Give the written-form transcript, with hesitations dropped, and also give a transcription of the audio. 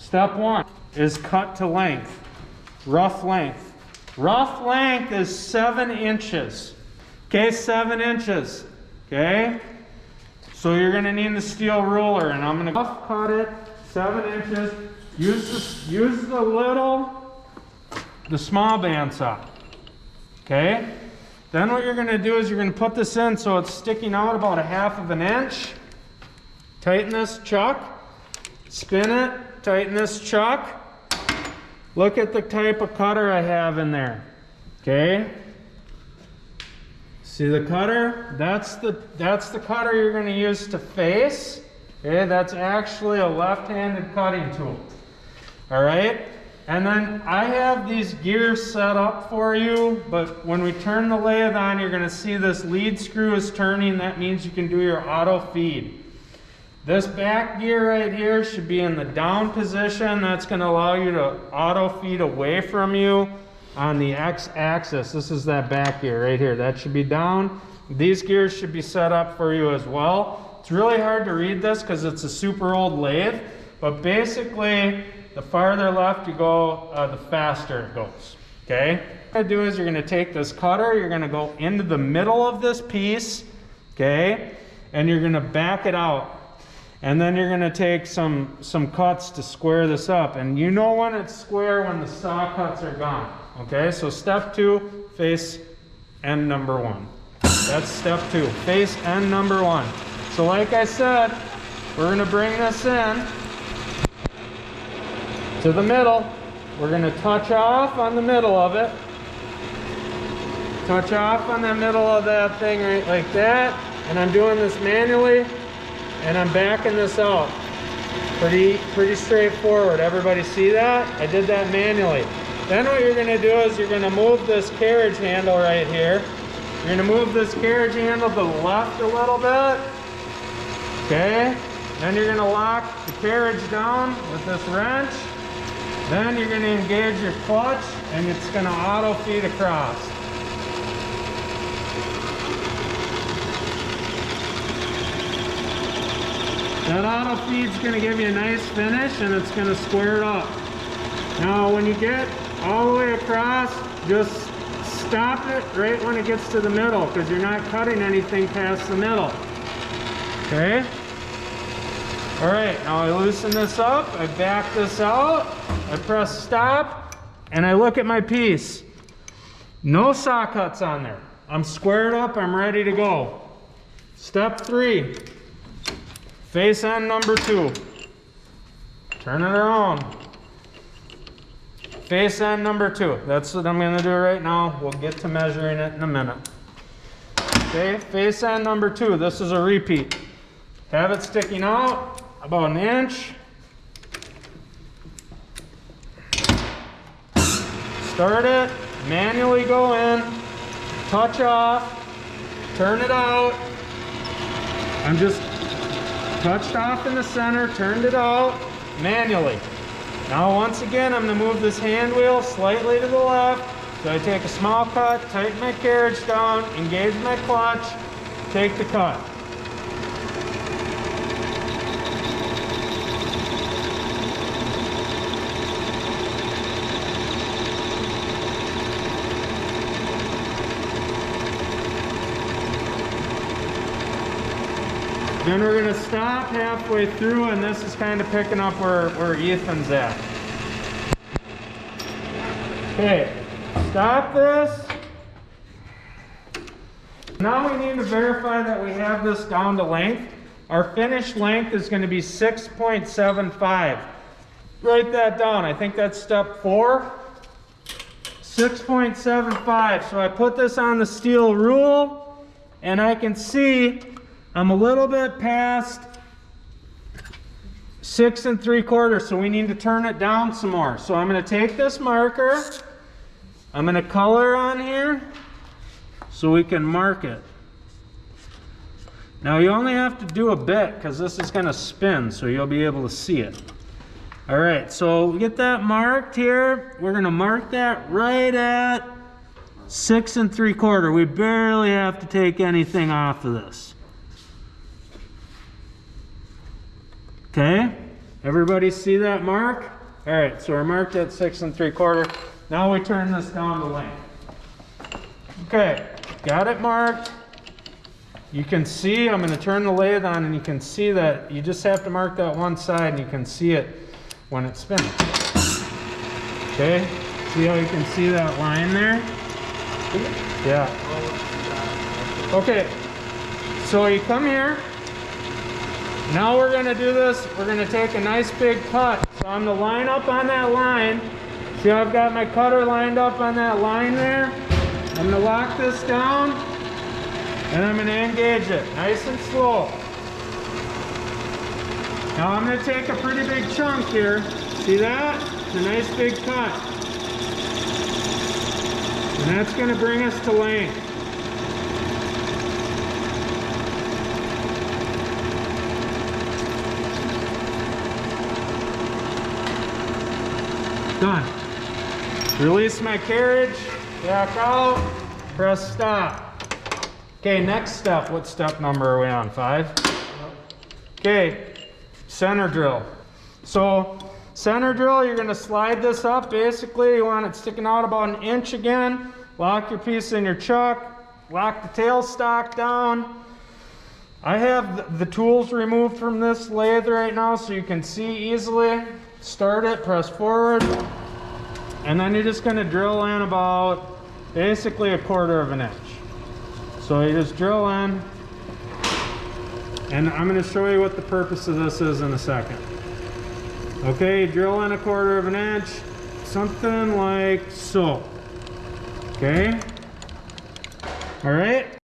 Step one is cut to length, rough length. Rough length is 7 inches. Okay, 7 inches. Okay? So you're gonna need the steel ruler, and I'm gonna rough cut it 7 inches. Use the small bandsaw. Okay? Then what you're gonna do is you're gonna put this in so it's sticking out about 1/2 inch. Tighten this chuck, spin it, tighten this chuck. Look at the type of cutter I have in there. Okay? See the cutter? That's the cutter you're going to use to face. Okay, that's actually a left-handed cutting tool. All right? And then I have these gears set up for you, but when we turn the lathe on, you're going to see this lead screw is turning. That means you can do your auto feed. This back gear right here should be in the down position. That's going to allow you to auto feed away from you on the x-axis. This is that back gear right here. That should be down. These gears should be set up for you as well. It's really hard to read this because it's a super old lathe, but basically the farther left you go, the faster it goes. Okay? What you're going to do is you're going to take this cutter, you're going to go into the middle of this piece, okay, and you're going to back it out. And then you're going to take some cuts to square this up. And you know when it's square when the saw cuts are gone. Okay, so step 2, face end number 1. That's step 2, face end number 1. So like I said, we're going to bring this in to the middle. We're going to touch off on the middle of it. Touch off on the middle of that thing right like that. And I'm doing this manually. And I'm backing this out. Pretty straightforward. Everybody see that? I did that manually. Then what you're gonna do is you're gonna move this carriage handle right here. You're gonna move this carriage handle to the left a little bit. Okay? Then you're gonna lock the carriage down with this wrench. Then you're gonna engage your clutch and it's gonna auto feed across. That auto feed's going to give you a nice finish and it's going to square it up. Now when you get all the way across, just stop it right when it gets to the middle because you're not cutting anything past the middle. Okay? Alright, now I loosen this up, I back this out, I press stop, and I look at my piece. No saw cuts on there. I'm squared up, I'm ready to go. Step 3. Face end number 2. Turn it around. Face end number 2. That's what I'm going to do right now. We'll get to measuring it in a minute. Okay, face end number 2. This is a repeat. Have it sticking out about 1 inch. Start it. Manually go in. Touch off. Turn it out. I'm just touched off in the center, turned it out manually. Now once again, I'm going to move this hand wheel slightly to the left. So I take a small cut, tighten my carriage down, engage my clutch, take the cut. Then we're going to stop halfway through, and this is kind of picking up where Ethan's at. Okay, stop this. Now we need to verify that we have this down to length. Our finished length is going to be 6.75. Write that down. I think that's step 4. 6.75. So I put this on the steel rule, and I can see I'm a little bit past 6 3/4, so we need to turn it down some more. So I'm going to take this marker, I'm going to color on here so we can mark it. Now you only have to do a bit because this is going to spin, so you'll be able to see it. Alright, so we get that marked here. We're going to mark that right at 6 3/4. We barely have to take anything off of this. Okay, Everybody see that mark? All right, so we're marked at 6 3/4. Now we turn this down to length. Okay, got it marked. You can see, I'm going to turn the lathe on and you can see that you just have to mark that one side and you can see it when it's spinning. Okay, see how you can see that line there? Yeah. Okay, so you come here. Now we're going to do this. We're going to take a nice big cut. So I'm going to line up on that line. See how I've got my cutter lined up on that line there? I'm going to lock this down and I'm going to engage it nice and slow. Now I'm going to take a pretty big chunk here. See that? It's a nice big cut. And that's going to bring us to length. Done. Release my carriage, back out, press stop. Okay, next step. What step number are we on? 5? Okay, center drill. So center drill, you're going to slide this up. Basically, you want it sticking out about 1 inch again. Lock your piece in your chuck. Lock the tailstock down. I have the tools removed from this lathe right now so you can see easily. Start it, press forward, and then you're just going to drill in about basically 1/4 inch. So you just drill in, and I'm going to show you what the purpose of this is in a second. Okay, drill in 1/4 inch, something like so. Okay, all right.